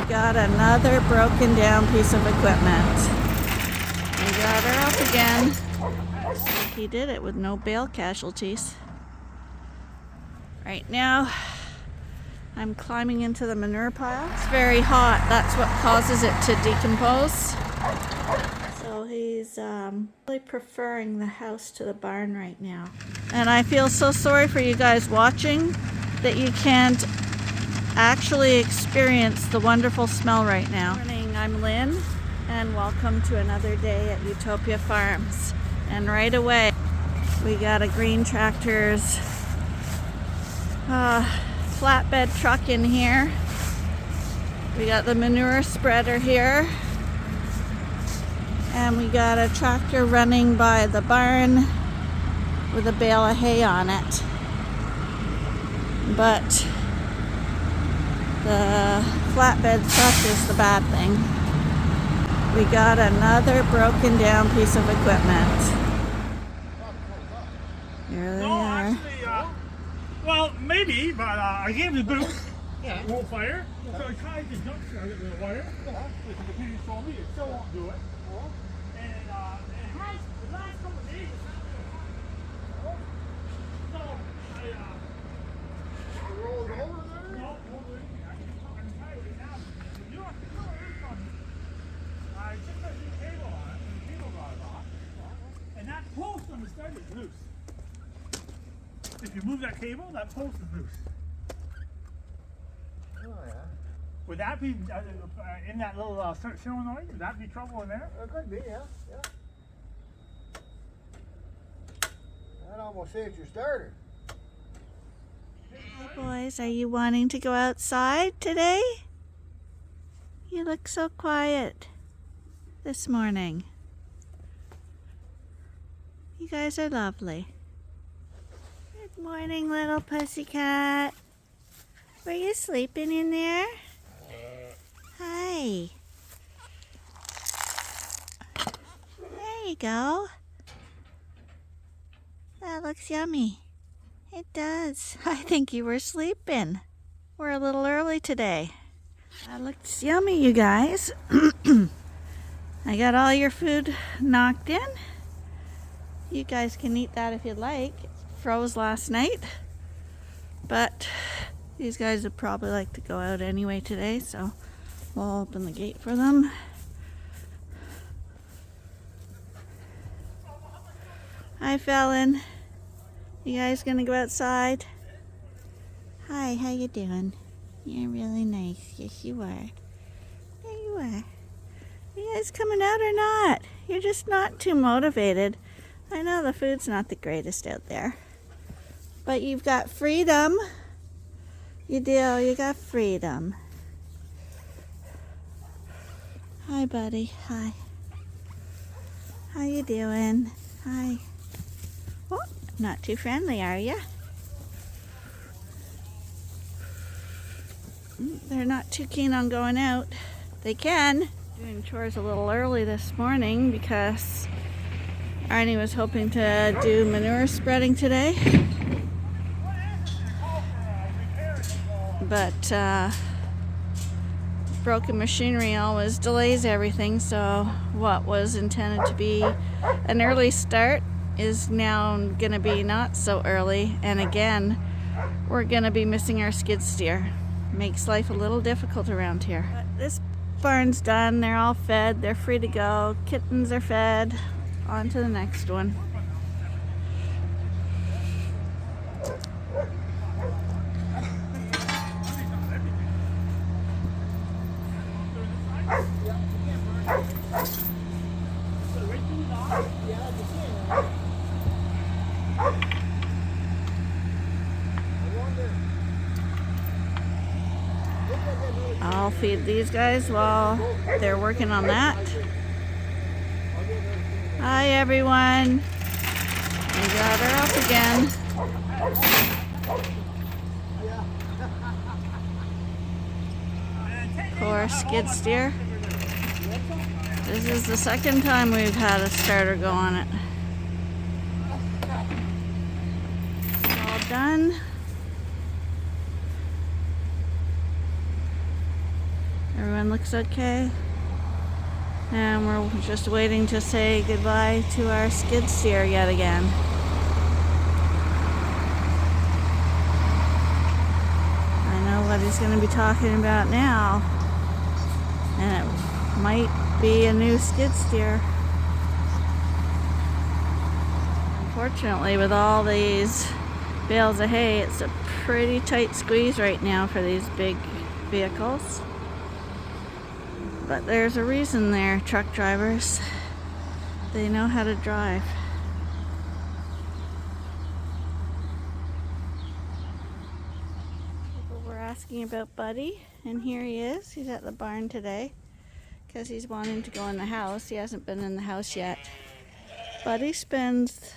got another broken down piece of equipment. We got her up again. He did it with no bale casualties. Right now, I'm climbing into the manure pile. It's very hot. That's what causes it to decompose. So he's really preferring the house to the barn right now. And I feel so sorry for you guys watching that you can't actually experience the wonderful smell right now. Good morning, I'm Lynn, and welcome to another day at Ewetopia Farms. And right away, we got a green tractor's flatbed truck in here. We got the manure spreader here. And we got a tractor running by the barn with a bale of hay on it. But the flatbed truck is the bad thing. We got another broken down piece of equipment. Here they are. Actually, well, maybe, but I gave the boot. Yeah. It won't fire. So I tried to jump start it with a wire. Which the computer told me it still won't do it. And it has the last couple of days. So I rolled over there. No, won't do anything. I can tell you right now. You know where it's from? I just put a new cable on it, and the cable got it off. And that post on the start is loose. If you move that cable, that post is loose. Oh, yeah. Would that be in that little solenoid? Would that be trouble in there? It could be, yeah. That almost saves your starter. Hey boys, are you wanting to go outside today? You look so quiet this morning. You guys are lovely. Good morning, little pussycat. Were you sleeping in there? Hi. There you go. That looks yummy. It does. I think you were sleeping. We're a little early today. That looks yummy, you guys. I got all your food knocked in. You guys can eat that if you'd like. It froze last night. But these guys would probably like to go out anyway today, so we'll open the gate for them. Hi, Fallon. You guys gonna go outside? Hi, how you doing? You're really nice. Yes, you are. There you are. You guys coming out or not? You're just not too motivated. I know the food's not the greatest out there. But you've got freedom. You do. You got freedom. Hi, buddy. Hi. How you doing? Hi. Oh, not too friendly, are ya? They're not too keen on going out. They can. Doing chores a little early this morning because Arnie was hoping to do manure spreading today. But broken machinery always delays everything, so what was intended to be an early start is now going to be not so early, and again we're going to be missing our skid steer. Makes life a little difficult around here. But this barn's done. They're all fed. They're free to go. Kittens are fed. On to the next one. I'll feed these guys while they're working on that. Hi everyone. We got her up again. Poor skid steer. This is the second time we've had a starter go on it. All done. Everyone looks okay. And we're just waiting to say goodbye to our skid steer yet again. I know what he's going to be talking about now. And it might be a new skid steer. Unfortunately, with all these bales of hay, it's a pretty tight squeeze right now for these big vehicles. But there's a reason they're truck drivers. They know how to drive. People were asking about Buddy, and here he is. He's at the barn today because he's wanting to go in the house. He hasn't been in the house yet. Buddy spends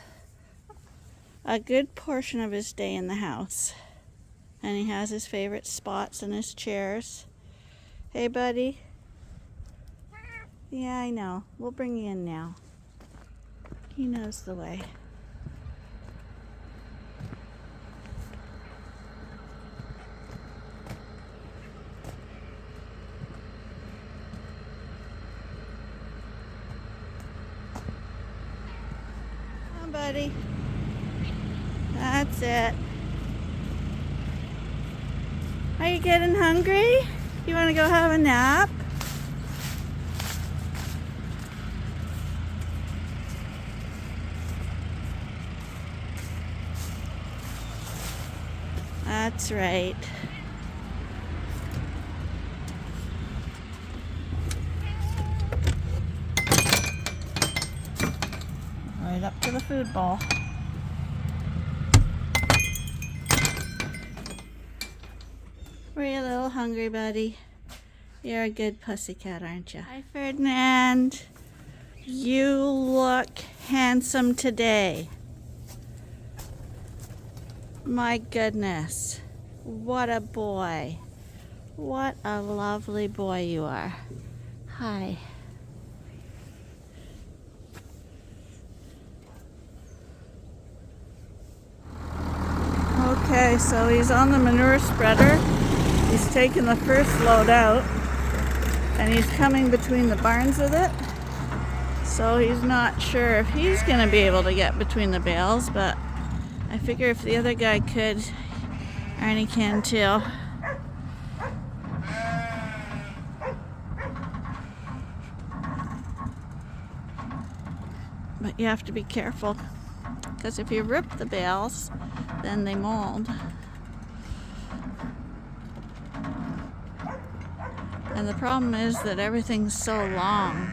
a good portion of his day in the house, and he has his favorite spots and his chairs. Hey, Buddy. Yeah, I know. We'll bring you in now. He knows the way. Come on, Buddy. That's it. Are you getting hungry? You want to go have a nap? That's right. Right up to the food bowl. Were you a little hungry, buddy? You're a good pussycat, aren't you? Hi, Ferdinand. You look handsome today. My goodness. What a boy. What a lovely boy you are. Hi. Okay, so he's on the manure spreader. He's taking the first load out, and he's coming between the barns with it. So he's not sure if he's going to be able to get between the bales, but I figure if the other guy could, Arnie can too. But you have to be careful, because if you rip the bales, then they mold. And the problem is that everything's so long.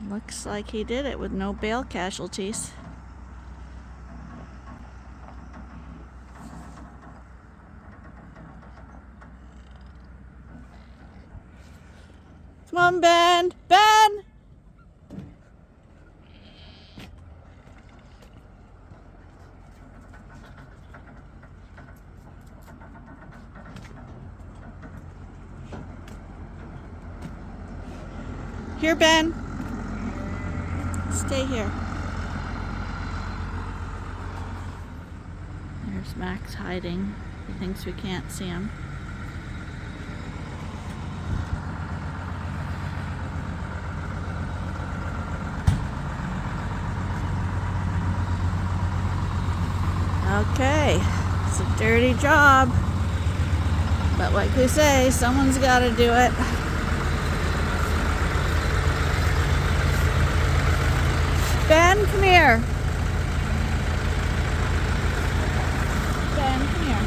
Looks like he did it with no bale casualties. Come on, Ben! Ben! Here, Ben. Stay here. There's Max hiding. He thinks we can't see him. Okay, it's a dirty job, but like we say, someone's got to do it. Ben, come here. Ben, come here.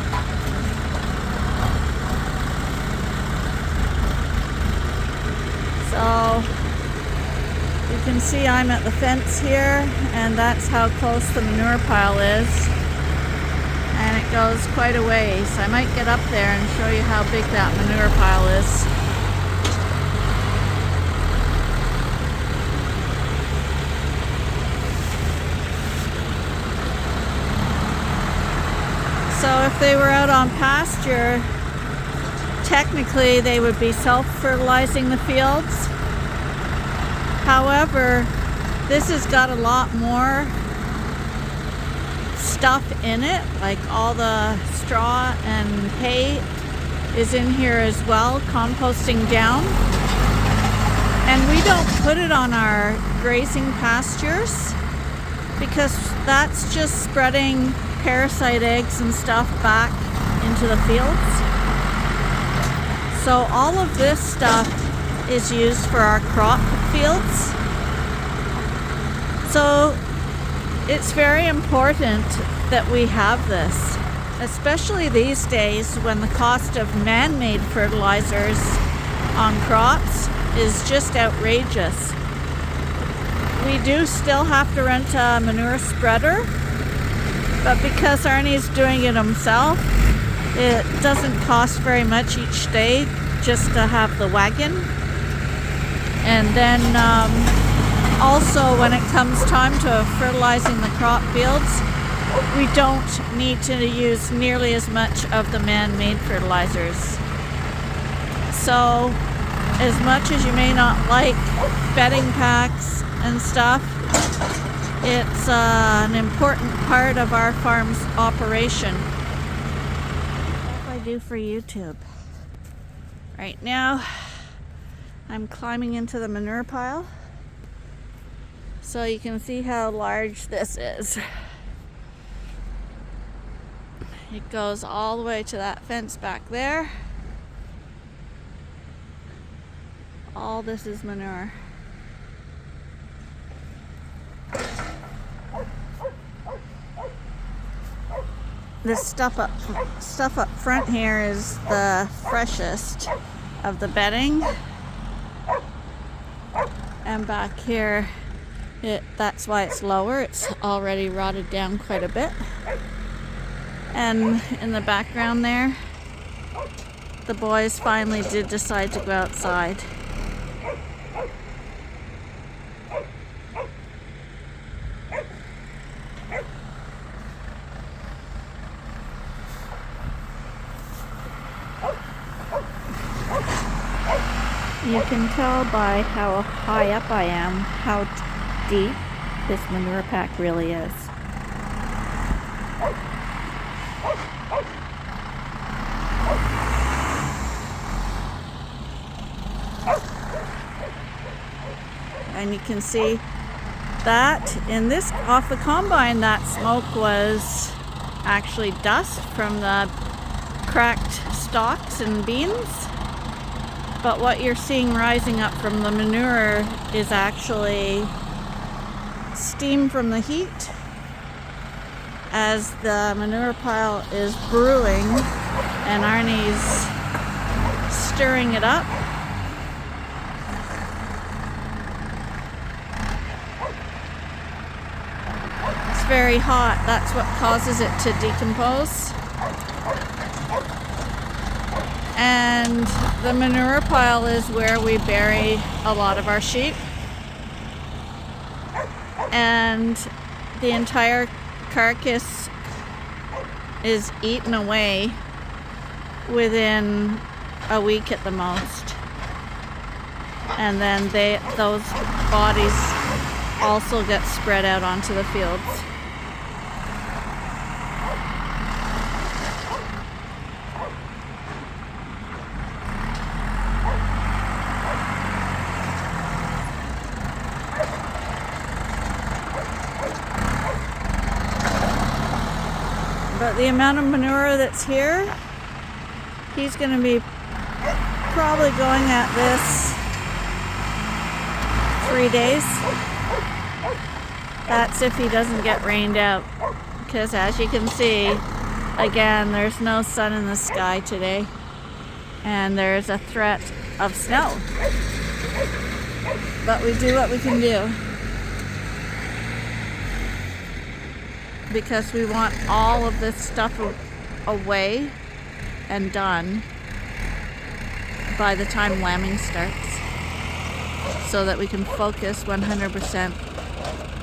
So, you can see I'm at the fence here, and that's how close the manure pile is. And it goes quite a ways. I might get up there and show you how big that manure pile is. So if they were out on pasture, technically they would be self-fertilizing the fields. However, This has got a lot more stuff in it, like all the straw and hay is in here as well, composting down. And we don't put it on our grazing pastures because that's just spreading parasite eggs and stuff back into the fields. So all of this stuff is used for our crop fields. So it's very important that we have this, especially these days when the cost of man-made fertilizers on crops is just outrageous. We do still have to rent a manure spreader, but because Arnie's doing it himself, it doesn't cost very much each day just to have the wagon. And then also when it comes time to fertilizing the crop fields, we don't need to use nearly as much of the man-made fertilizers. So as much as you may not like bedding packs and stuff, it's an important part of our farm's operation. What do I do for YouTube? Right now, I'm climbing into the manure pile so you can see how large this is. It goes all the way to that fence back there. All this is manure. This stuff up front here is the freshest of the bedding, and back here, that's why it's lower. It's already rotted down quite a bit. And in the background there, the boys finally did decide to go outside. You can tell by how high up I am how deep this manure pack really is. And you can see that in this, off the combine, that smoke was actually dust from the cracked stalks and beans. But what you're seeing rising up from the manure is actually steam from the heat as the manure pile is brewing and Arnie's stirring it up. It's very hot. That's what causes it to decompose. And the manure pile is where we bury a lot of our sheep. And the entire carcass is eaten away within a week at the most. And then those bodies also get spread out onto the fields. But the amount of manure that's here, he's going to be probably going at this 3 days. That's if he doesn't get rained out. Because as you can see, again, there's no sun in the sky today. And there's a threat of snow. But we do what we can do. Because we want all of this stuff away and done by the time lambing starts, so that we can focus 100%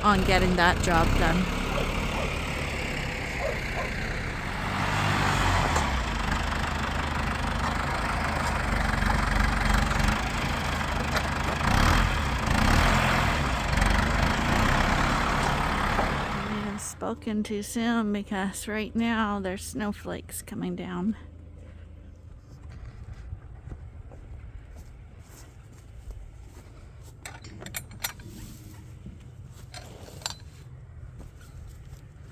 on getting that job done. spoken too soon because right now there's snowflakes coming down.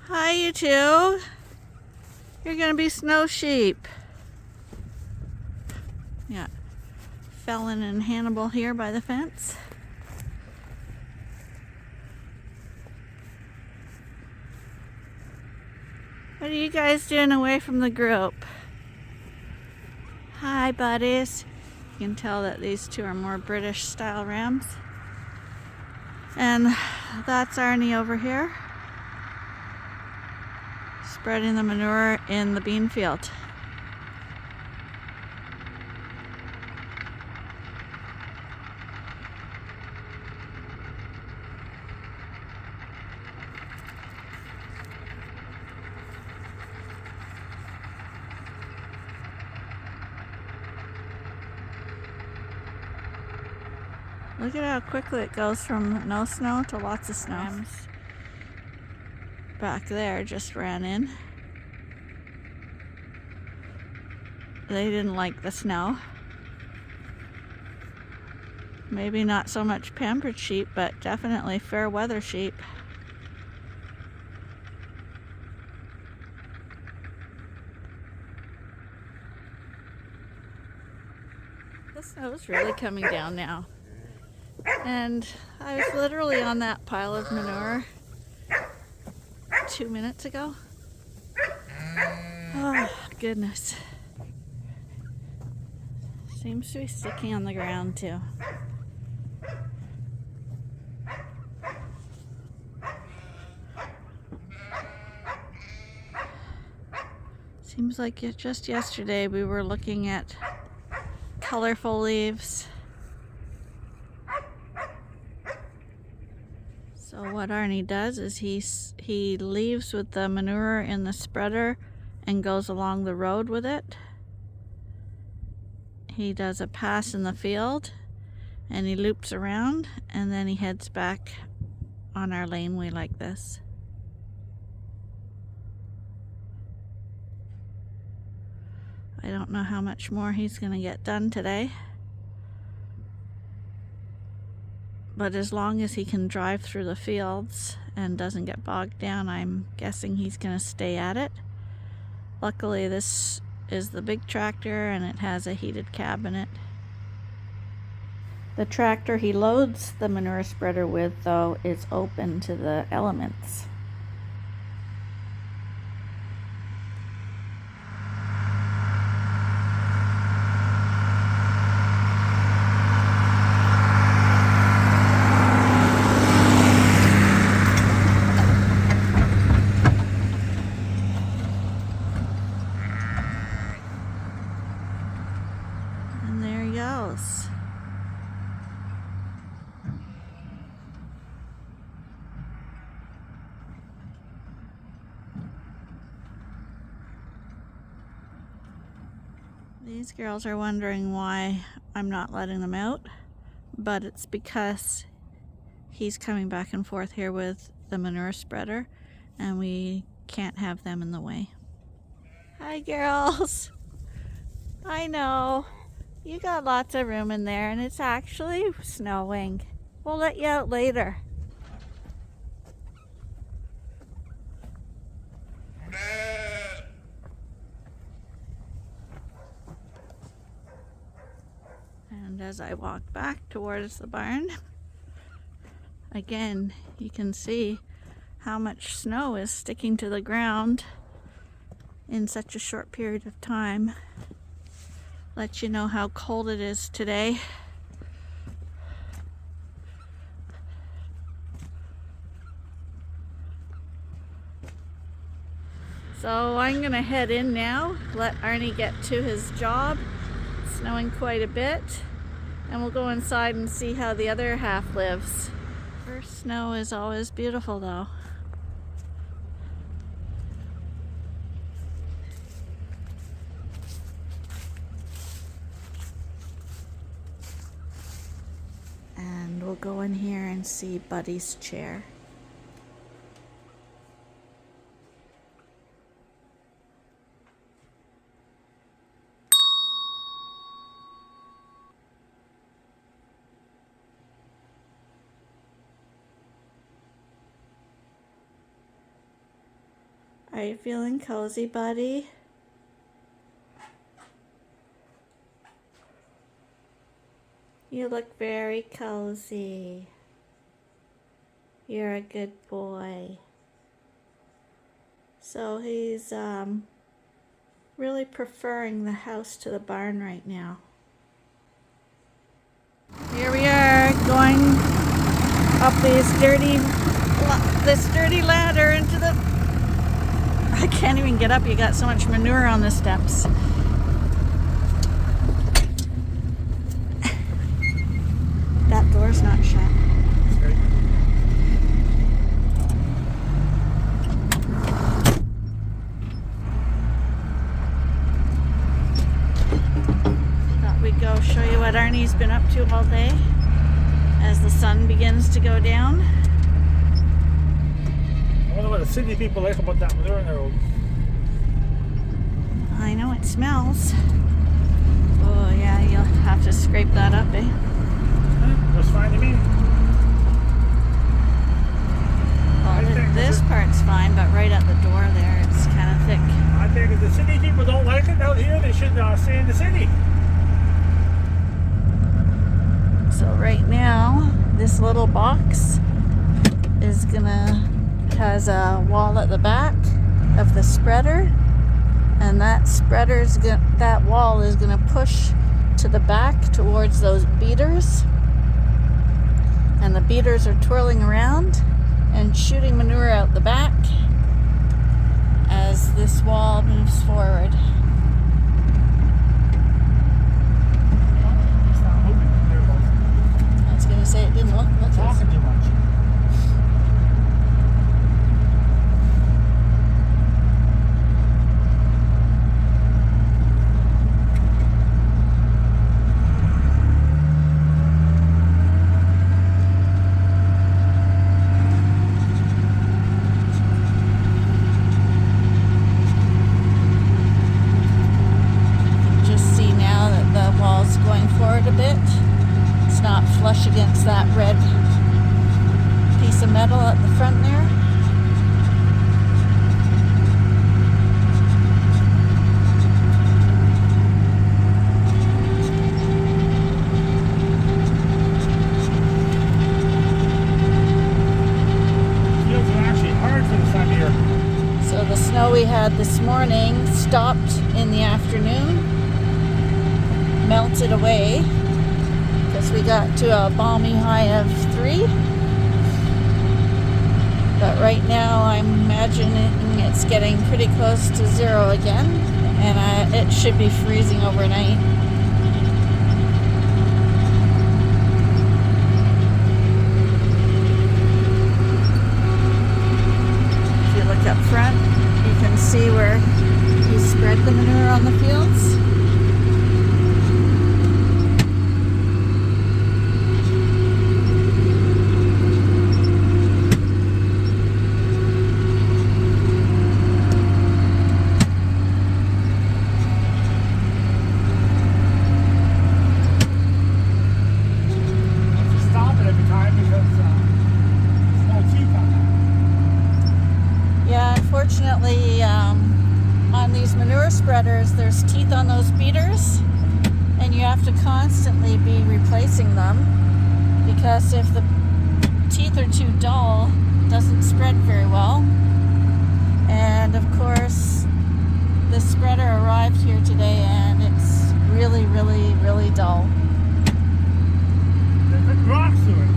Hi, you two. You're gonna be snow sheep. Yeah, Fallon and Hannibal here by the fence. What are you guys doing away from the group? Hi, buddies. You can tell that these two are more British style rams. And that's Arnie over here, spreading the manure in the bean field. Look at how quickly it goes from no snow to lots of snow. Rams back there just ran in. They didn't like the snow. Maybe not so much pampered sheep, but definitely fair weather sheep. The snow's really coming down now. And I was literally on that pile of manure 2 minutes ago. Oh, goodness. Seems to be sticking on the ground too. Seems like just yesterday we were looking at colorful leaves. So what Arnie does is he leaves with the manure in the spreader and goes along the road with it. He does a pass in the field and he loops around and then he heads back on our laneway like this. I don't know how much more he's going to get done today. But as long as he can drive through the fields and doesn't get bogged down, I'm guessing he's going to stay at it. Luckily, this is the big tractor and it has a heated cab in it. The tractor he loads the manure spreader with, though, is open to the elements. These girls are wondering why I'm not letting them out, but it's because he's coming back and forth here with the manure spreader and we can't have them in the way. Hi, girls. I know. You got lots of room in there and it's actually snowing. We'll let you out later. And as I walk back towards the barn, again, you can see how much snow is sticking to the ground in such a short period of time. Let you know how cold it is today. So I'm gonna head in now, let Arnie get to his job. It's snowing quite a bit, and we'll go inside and see how the other half lives. First snow is always beautiful though. And we'll go in here and see Buddy's chair. Are you feeling cozy, buddy? You look very cozy. You're a good boy. So he's really preferring the house to the barn right now. Here we are going up this dirty ladder into the... I can't even get up. You got so much manure on the steps. That door's not shut. Thought we'd go show you what Arnie's been up to all day as the sun begins to go down. I wonder what the city people like about that manure in the road. I know it smells. Oh yeah, you'll have to scrape that up, eh? Looks fine to me. Well, this part's fine, but right at the door there, it's kind of thick. I think if the city people don't like it out here, they should stay in the city. So right now, this little box is has a wall at the back of the spreader, and that wall is gonna push to the back towards those beaters, and the beaters are twirling around and shooting manure out the back as this wall moves forward. It's not moving. There it goes. I was gonna say it didn't look like this. Talking too much. A bit. It's not flush against that red piece of metal at the front there. Fields are actually hard for this time of year. So the snow we had this morning stopped in the afternoon, melted away, because we got to a balmy high of 3. But right now I'm imagining it's getting pretty close to 0 again, and it should be freezing overnight. If you look up front, you can see where he spread the manure on the fields. Unfortunately, on these manure spreaders, there's teeth on those beaters, and you have to constantly be replacing them, because if the teeth are too dull, it doesn't spread very well. And of course, the spreader arrived here today, and it's really, really, really dull. There's big rocks to it.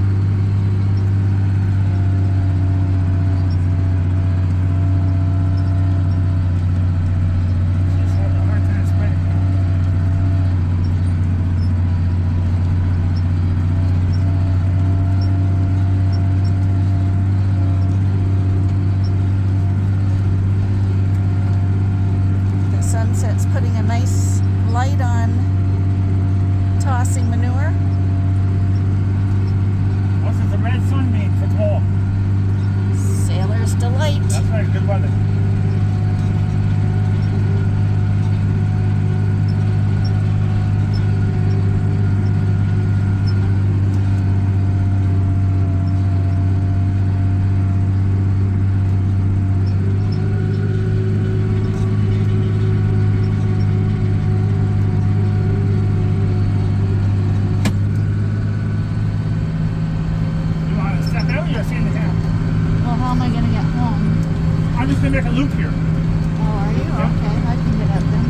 gonna make a loop here. Oh, are you? Okay, I can get up then.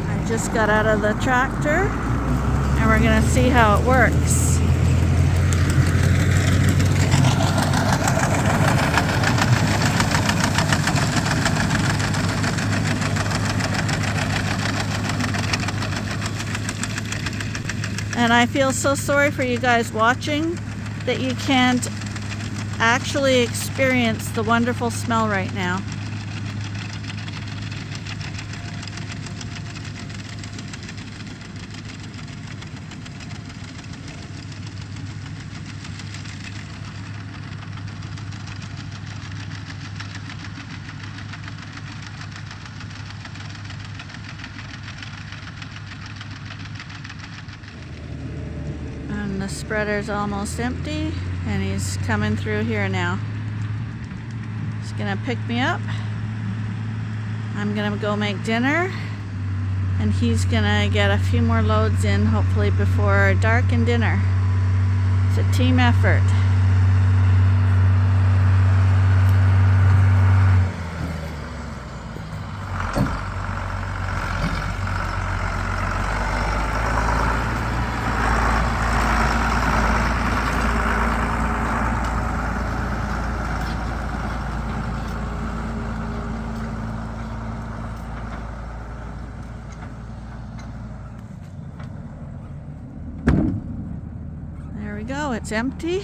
I just got out of the tractor and we're gonna see how it works. And I feel so sorry for you guys watching that you can't actually experience the wonderful smell right now. And the spreader's almost empty, and he's coming through here now. He's gonna pick me up. I'm gonna go make dinner, and he's gonna get a few more loads in, hopefully before dark and dinner. It's a team effort. There we go, it's empty.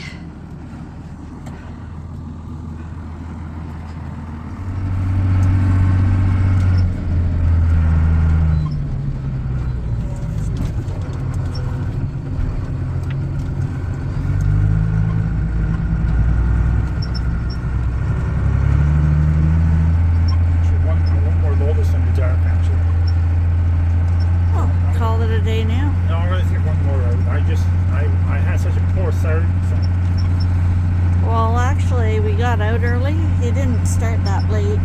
One more load this in the dark, actually. Oh, call it a day now. No, I'm gonna take one more out. I had such a poor start. So. Well, actually, we got out early. He didn't start that late.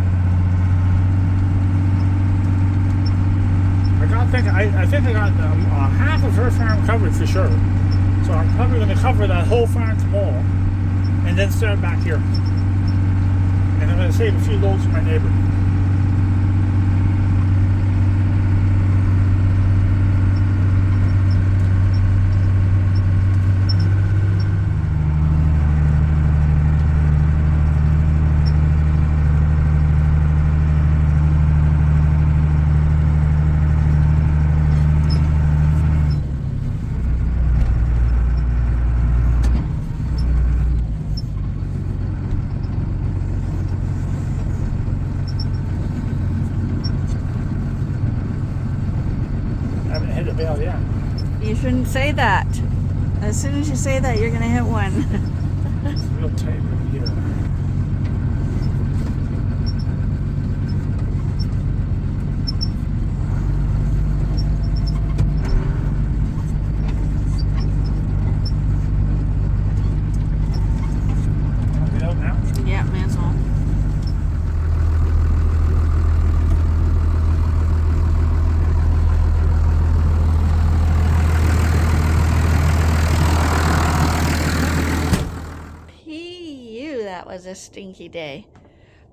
I think I got half of her farm covered for sure. So I'm probably going to cover that whole farm tomorrow, and then start back here. And I'm going to save a few loads for my neighbor. Yeah. You shouldn't say that. As soon as you say that, you're gonna hit one. It's real tight right here. Get out now? Yeah, may as well. That was a stinky day,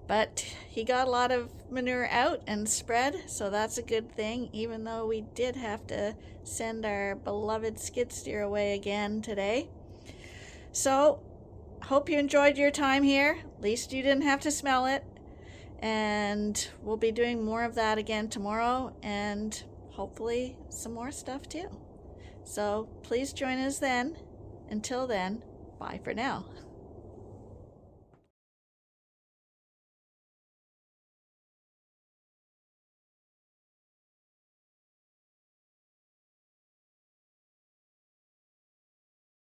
but he got a lot of manure out and spread, so that's a good thing, even though we did have to send our beloved skid steer away again today. So hope you enjoyed your time here. At least you didn't have to smell it, and we'll be doing more of that again tomorrow, and hopefully some more stuff too. So please join us then. Until then, bye for now.